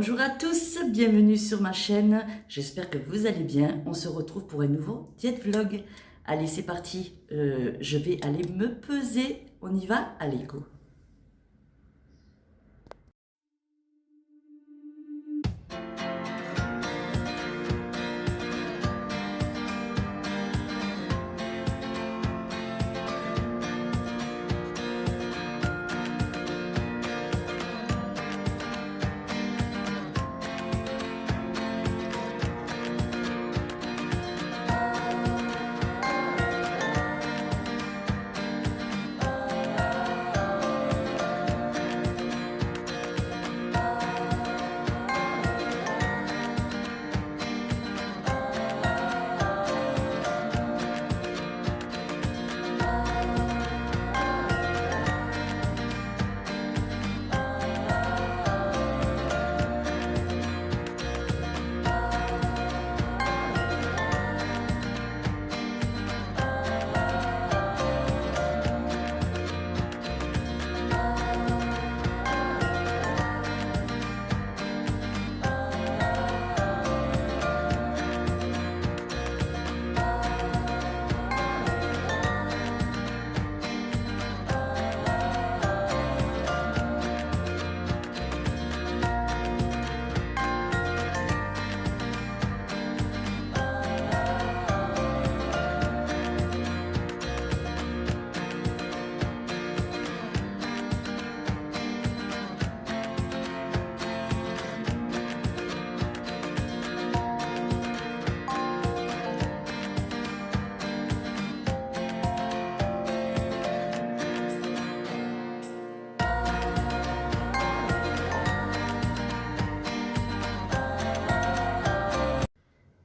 Bonjour à tous, bienvenue sur ma chaîne, j'espère que vous allez bien. On se retrouve pour un nouveau diète vlog. Allez, c'est parti, je vais aller me peser, on y va, allez go.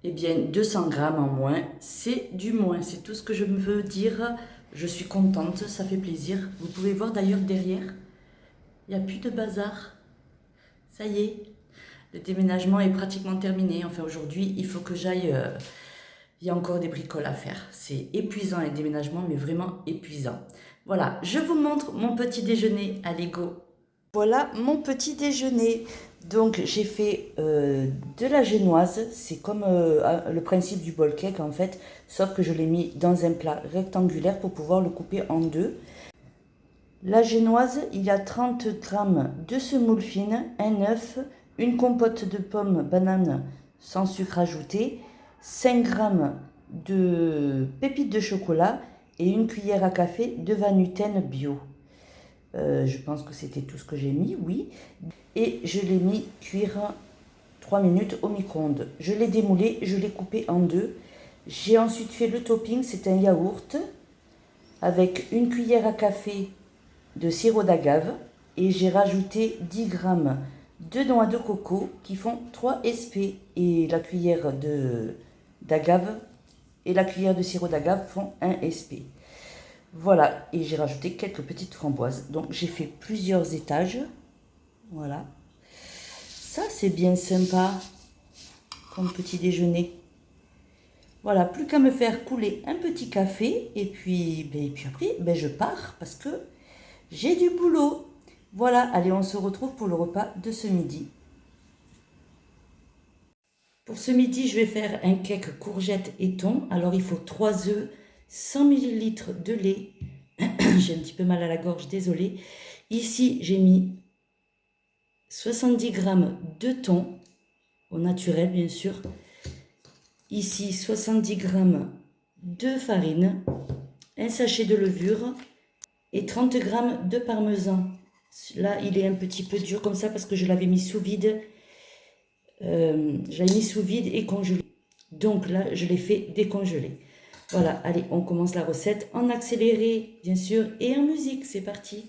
Eh bien, 200 grammes en moins, c'est du moins, c'est tout ce que je veux dire. Je suis contente, ça fait plaisir. Vous pouvez voir d'ailleurs derrière, il n'y a plus de bazar. Ça y est, le déménagement est pratiquement terminé. Enfin, aujourd'hui, il faut que j'aille... il y a encore des bricoles à faire. C'est épuisant les déménagements, mais vraiment épuisant. Voilà, je vous montre mon petit déjeuner à Lego. Voilà mon petit déjeuner. Donc j'ai fait de la génoise, c'est comme le principe du bol cake en fait, sauf que je l'ai mis dans un plat rectangulaire pour pouvoir le couper en deux. La génoise, il y a 30 g de semoule fine, un œuf, une compote de pommes banane sans sucre ajouté, 5 g de pépites de chocolat et une cuillère à café de Vanuten bio. Je pense que c'était tout ce que j'ai mis, oui. Et je l'ai mis cuire 3 minutes au micro-ondes. Je l'ai démoulé, je l'ai coupé en deux. J'ai ensuite fait le topping, c'est un yaourt avec une cuillère à café de sirop d'agave. Et j'ai rajouté 10 g de noix de coco qui font 3 SP. Et la cuillère d'agave et la cuillère de sirop d'agave font 1 SP. Voilà, et j'ai rajouté quelques petites framboises. Donc j'ai fait plusieurs étages. Voilà. Ça, c'est bien sympa comme petit déjeuner. Voilà, plus qu'à me faire couler un petit café. Et puis après, je pars parce que j'ai du boulot. Voilà, allez, on se retrouve pour le repas de ce midi. Pour ce midi, je vais faire un cake courgette et thon. Alors, il faut 3 œufs, 100 ml de lait. J'ai un petit peu mal à la gorge, désolée. Ici, j'ai mis 70 g de thon, au naturel bien sûr. Ici, 70 g de farine, un sachet de levure et 30 g de parmesan. Là, il est un petit peu dur comme ça parce que je l'avais mis sous vide. Je l'avais mis sous vide et congelé. Donc là, je l'ai fait décongeler. Voilà, allez, on commence la recette en accéléré, bien sûr, et en musique. C'est parti.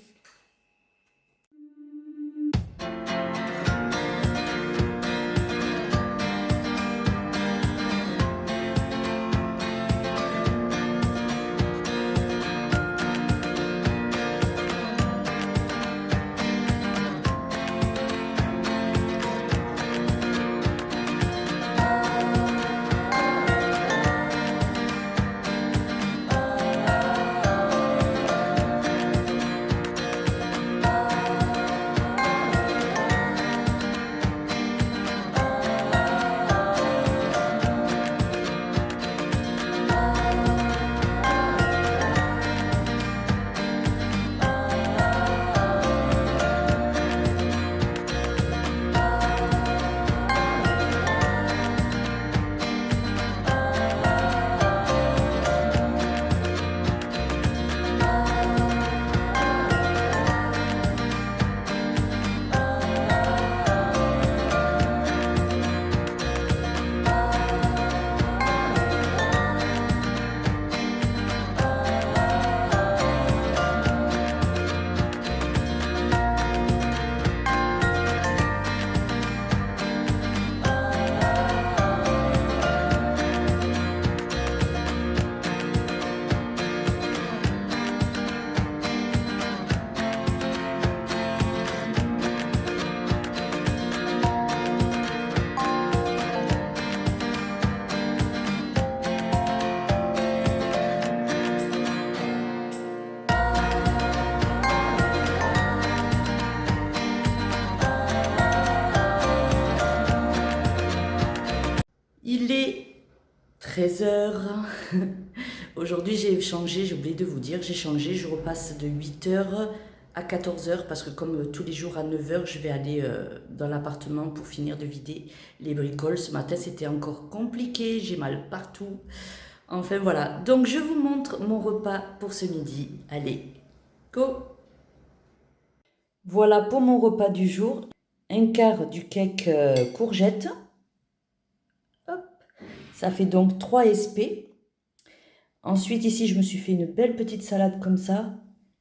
Il est 13 heures. Aujourd'hui, j'ai changé, j'ai oublié de vous dire, j'ai changé. Je repasse de 8 heures à 14 heures parce que comme tous les jours à 9 heures, je vais aller dans l'appartement pour finir de vider les bricoles. Ce matin, c'était encore compliqué, j'ai mal partout. Enfin voilà, donc je vous montre mon repas pour ce midi. Allez, go! Voilà pour mon repas du jour. Un quart du cake courgette. Hop. Ça fait donc 3 SP. Ensuite ici je me suis fait une belle petite salade comme ça.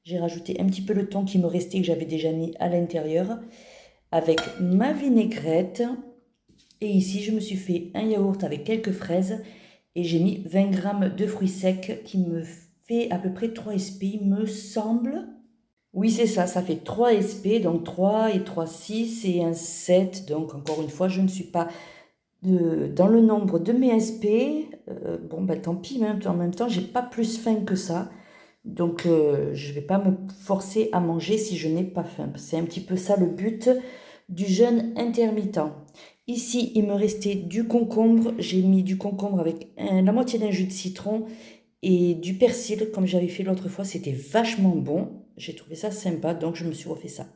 J'ai rajouté un petit peu le thon qui me restait que j'avais déjà mis à l'intérieur. Avec ma vinaigrette. Et ici je me suis fait un yaourt avec quelques fraises. Et j'ai mis 20 g de fruits secs qui me fait à peu près 3 SP il me semble. Oui, c'est ça, ça fait 3 SP, donc 3 et 3, 6 et un 7. Donc, encore une fois, je ne suis pas dans le nombre de mes SP. Bon, ben tant pis, mais en même temps, j'ai pas plus faim que ça. Donc, je ne vais pas me forcer à manger si je n'ai pas faim. C'est un petit peu ça le but du jeûne intermittent. Ici, il me restait du concombre. J'ai mis du concombre avec la moitié d'un jus de citron et du persil, comme j'avais fait l'autre fois. C'était vachement bon. J'ai trouvé ça sympa, donc je me suis refait ça.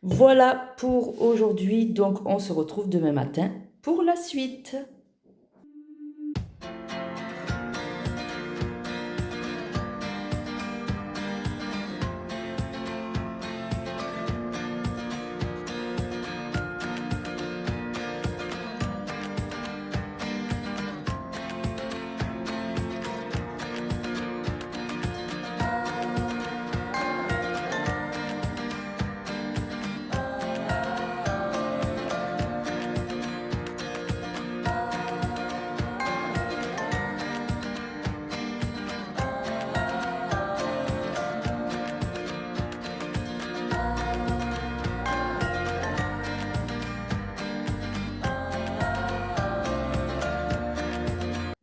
Voilà pour aujourd'hui. Donc, on se retrouve demain matin pour la suite.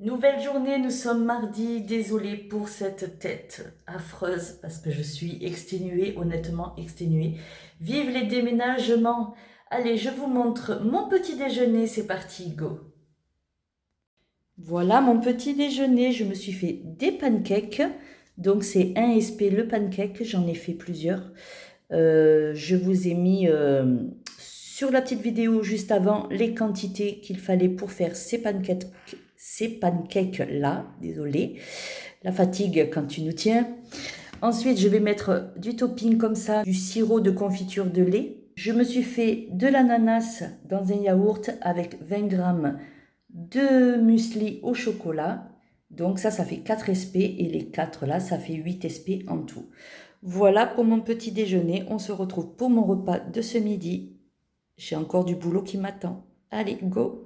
Nouvelle journée, nous sommes mardi. Désolée pour cette tête affreuse parce que je suis exténuée, honnêtement exténuée. Vive les déménagements! Allez, je vous montre mon petit déjeuner, c'est parti, go! Voilà mon petit déjeuner, je me suis fait des pancakes. Donc c'est 1 SP le pancake, j'en ai fait plusieurs. Je vous ai mis sur la petite vidéo juste avant les quantités qu'il fallait pour faire ces pancakes là, désolé, la fatigue quand tu nous tiens. Ensuite, je vais mettre du topping comme ça, du sirop de confiture de lait. Je me suis fait de l'ananas dans un yaourt avec 20 g de muesli au chocolat. Donc ça fait 4 SP et les 4 là, ça fait 8 SP en tout. Voilà pour mon petit déjeuner. On se retrouve pour mon repas de ce midi. J'ai encore du boulot qui m'attend. Allez, go!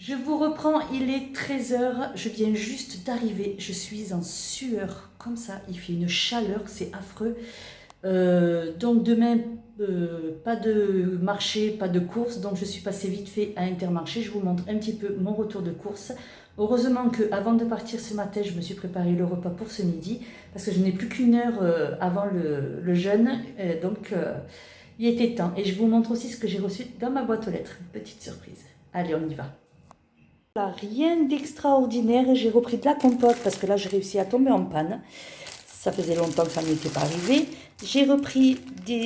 Je vous reprends, il est 13 h, je viens juste d'arriver, je suis en sueur, comme ça, il fait une chaleur, c'est affreux. Donc demain, pas de marché, pas de course, donc je suis passée vite fait à Intermarché, je vous montre un petit peu mon retour de course. Heureusement qu'avant de partir ce matin, je me suis préparé le repas pour ce midi, parce que je n'ai plus qu'une heure avant le jeûne, donc il était temps. Et je vous montre aussi ce que j'ai reçu dans ma boîte aux lettres, une petite surprise. Allez, on y va. Rien d'extraordinaire, j'ai repris de la compote parce que là j'ai réussi à tomber en panne. Ça faisait longtemps que ça ne m'était pas arrivé. J'ai repris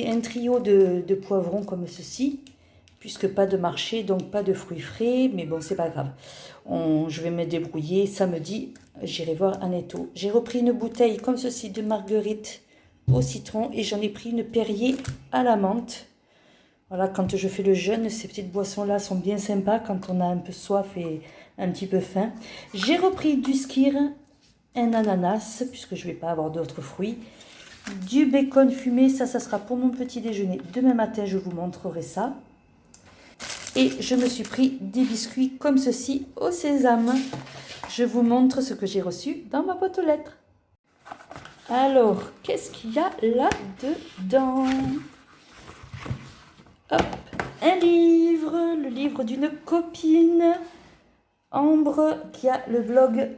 un trio de poivrons comme ceci, puisque pas de marché, donc pas de fruits frais, mais bon, c'est pas grave. Je vais me débrouiller. Samedi, j'irai voir Annetto. J'ai repris une bouteille comme ceci de marguerite au citron et j'en ai pris une Perrier à la menthe. Voilà, quand je fais le jeûne, ces petites boissons-là sont bien sympas quand on a un peu soif et un petit peu fin. J'ai repris du skyr, un ananas, puisque je ne vais pas avoir d'autres fruits. Du bacon fumé, ça sera pour mon petit déjeuner. Demain matin, je vous montrerai ça. Et je me suis pris des biscuits comme ceci au sésame. Je vous montre ce que j'ai reçu dans ma boîte aux lettres. Alors, qu'est-ce qu'il y a là-dedans? Hop, un livre, le livre d'une copine, Ambre, qui a le blog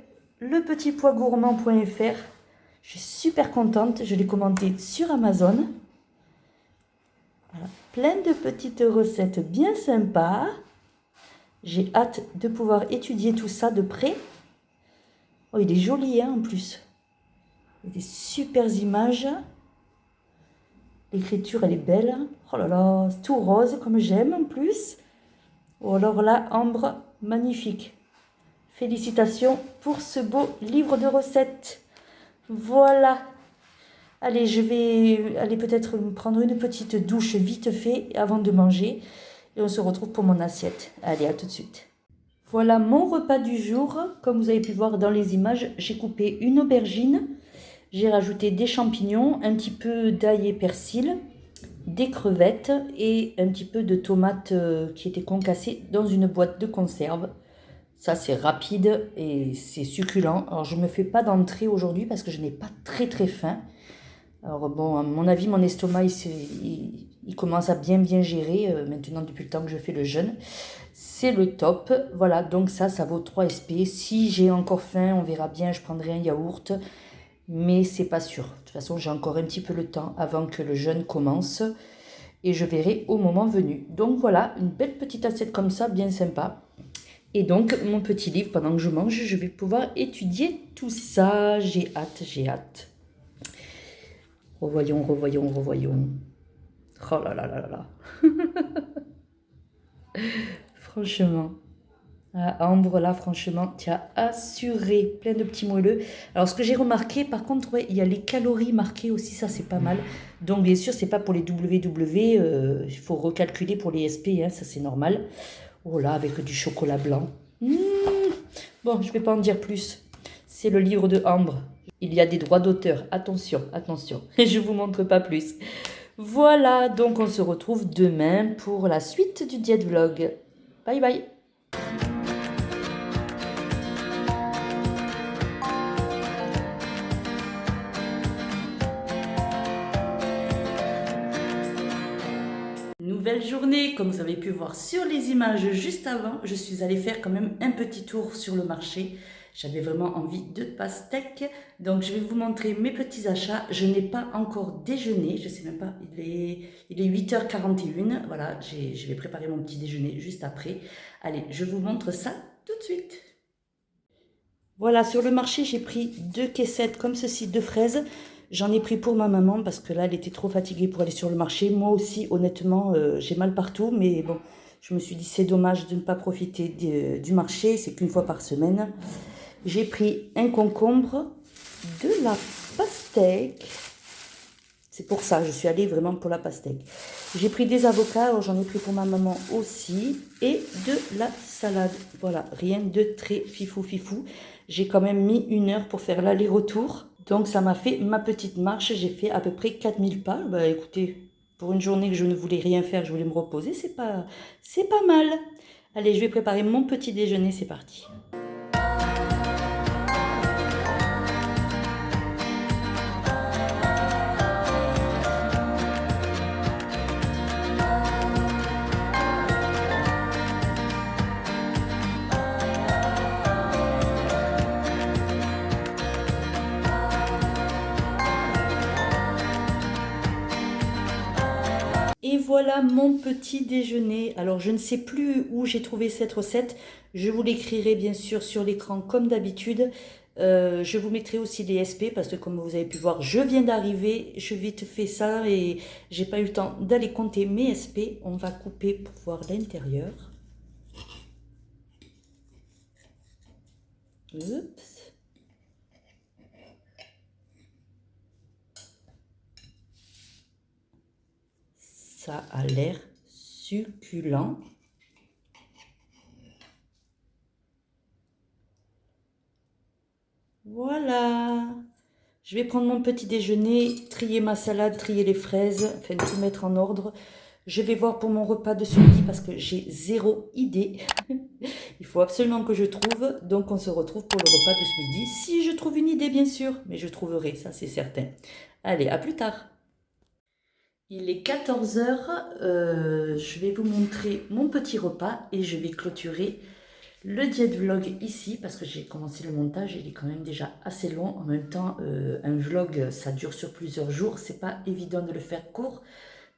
lepetitpoisgourmand.fr. Je suis super contente, je l'ai commandé sur Amazon. Voilà, plein de petites recettes bien sympas. J'ai hâte de pouvoir étudier tout ça de près. Oh, il est joli hein, en plus. Il y a des super images. L'écriture, elle est belle. Oh là là, c'est tout rose comme j'aime en plus. Oh, alors là, Ambre, magnifique. Félicitations pour ce beau livre de recettes. Voilà. Allez, je vais aller peut-être me prendre une petite douche vite fait avant de manger. Et on se retrouve pour mon assiette. Allez, à tout de suite. Voilà mon repas du jour. Comme vous avez pu voir dans les images, j'ai coupé une aubergine. J'ai rajouté des champignons, un petit peu d'ail et persil, des crevettes et un petit peu de tomates qui étaient concassées dans une boîte de conserve. Ça, c'est rapide et c'est succulent. Alors, je ne me fais pas d'entrée aujourd'hui parce que je n'ai pas très faim. Alors, bon, à mon avis, mon estomac, il commence à bien gérer maintenant depuis le temps que je fais le jeûne. C'est le top. Voilà, donc ça vaut 3 SP. Si j'ai encore faim, on verra bien, je prendrai un yaourt. Mais c'est pas sûr. De toute façon, j'ai encore un petit peu le temps avant que le jeûne commence. Et je verrai au moment venu. Donc voilà, une belle petite assiette comme ça, bien sympa. Et donc, mon petit livre, pendant que je mange, je vais pouvoir étudier tout ça. J'ai hâte. Revoyons. Oh là là là là. Franchement. Ah, Ambre, là, franchement, tu as assuré plein de petits moelleux. Alors, ce que j'ai remarqué, par contre, ouais, il y a les calories marquées aussi, ça, c'est pas mal. Donc, bien sûr, c'est pas pour les WW, il faut recalculer pour les SP, hein, ça, c'est normal. Oh là, avec du chocolat blanc. Bon, je vais pas en dire plus. C'est le livre de Ambre. Il y a des droits d'auteur. Attention. Et je vous montre pas plus. Voilà, donc on se retrouve demain pour la suite du diète vlog. Bye bye. Nouvelle journée, comme vous avez pu voir sur les images juste avant, je suis allée faire quand même un petit tour sur le marché. J'avais vraiment envie de pastèques, donc je vais vous montrer mes petits achats. Je n'ai pas encore déjeuné, je sais même pas, il est 8h41. Voilà, je vais préparer mon petit déjeuner juste après. Allez, je vous montre ça tout de suite. Voilà, sur le marché, j'ai pris 2 caissettes comme ceci de fraises. J'en ai pris pour ma maman parce que là, elle était trop fatiguée pour aller sur le marché. Moi aussi, honnêtement, j'ai mal partout. Mais bon, je me suis dit, c'est dommage de ne pas profiter du marché. C'est qu'une fois par semaine. J'ai pris un concombre, de la pastèque. C'est pour ça, je suis allée vraiment pour la pastèque. J'ai pris des avocats, alors j'en ai pris pour ma maman aussi. Et de la salade. Voilà, rien de très fifou. J'ai quand même mis 1 heure pour faire l'aller-retour. Donc ça m'a fait ma petite marche. J'ai fait à peu près 4000 pas. Bah écoutez, pour une journée que je ne voulais rien faire, je voulais me reposer, c'est pas mal. Allez, je vais préparer mon petit déjeuner, c'est parti. Et voilà mon petit déjeuner. Alors, je ne sais plus où j'ai trouvé cette recette. Je vous l'écrirai bien sûr sur l'écran comme d'habitude. Je vous mettrai aussi les SP parce que comme vous avez pu voir, je viens d'arriver. Je vite fait ça et j'ai pas eu le temps d'aller compter mes SP. On va couper pour voir l'intérieur. Oups. Ça a l'air succulent. Voilà. Je vais prendre mon petit déjeuner, trier ma salade, trier les fraises, enfin tout mettre en ordre. Je vais voir pour mon repas de ce midi parce que j'ai zéro idée. Il faut absolument que je trouve. Donc on se retrouve pour le repas de ce midi. Si je trouve une idée, bien sûr. Mais je trouverai, ça c'est certain. Allez, à plus tard. Il est 14 heures. Je vais vous montrer mon petit repas et je vais clôturer le diète vlog ici parce que j'ai commencé le montage. Il est quand même déjà assez long. En même temps, un vlog, ça dure sur plusieurs jours. C'est pas évident de le faire court.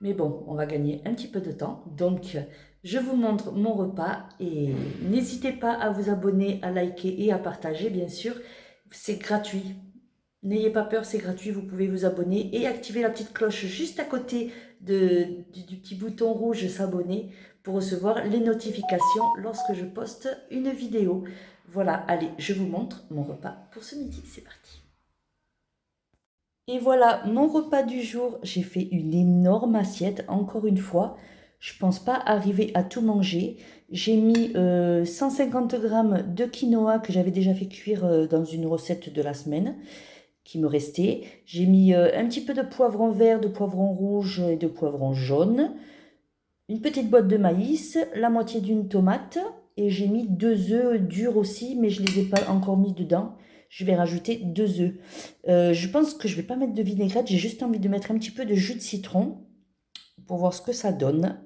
Mais bon, on va gagner un petit peu de temps. Donc, je vous montre mon repas et n'hésitez pas à vous abonner, à liker et à partager, bien sûr. C'est gratuit. N'ayez pas peur, c'est gratuit. Vous pouvez vous abonner et activer la petite cloche juste à côté du petit bouton rouge s'abonner pour recevoir les notifications lorsque je poste une vidéo. Voilà, allez, je vous montre mon repas pour ce midi. C'est parti. Et voilà, mon repas du jour, j'ai fait une énorme assiette, encore une fois. Je ne pense pas arriver à tout manger. J'ai mis 150 grammes de quinoa que j'avais déjà fait cuire dans une recette de la semaine qui me restait. J'ai mis un petit peu de poivron vert, de poivron rouge et de poivron jaune. Une petite boîte de maïs, la moitié d'une tomate. Et j'ai mis 2 œufs durs aussi, mais je ne les ai pas encore mis dedans. Je vais rajouter 2 œufs. Je pense que je ne vais pas mettre de vinaigrette. J'ai juste envie de mettre un petit peu de jus de citron pour voir ce que ça donne.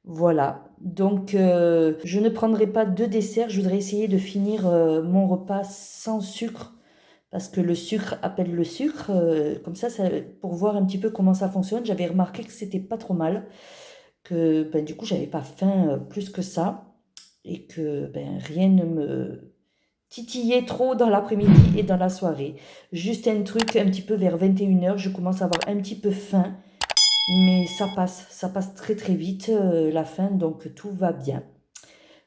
Voilà. Donc, je ne prendrai pas de dessert. Je voudrais essayer de finir mon repas sans sucre parce que le sucre appelle le sucre. Comme ça, pour voir un petit peu comment ça fonctionne. J'avais remarqué que c'était pas trop mal. Que du coup, j'avais pas faim plus que ça. Et que rien ne me titillait trop dans l'après-midi et dans la soirée. Juste un truc un petit peu vers 21 h, je commence à avoir un petit peu faim. Mais ça passe très très vite la faim, donc tout va bien.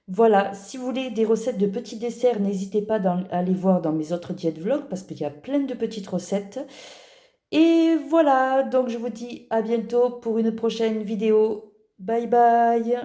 Voilà, si vous voulez des recettes de petits desserts, n'hésitez pas à aller voir dans mes autres diètes vlogs parce qu'il y a plein de petites recettes. Et voilà, donc je vous dis à bientôt pour une prochaine vidéo. Bye bye!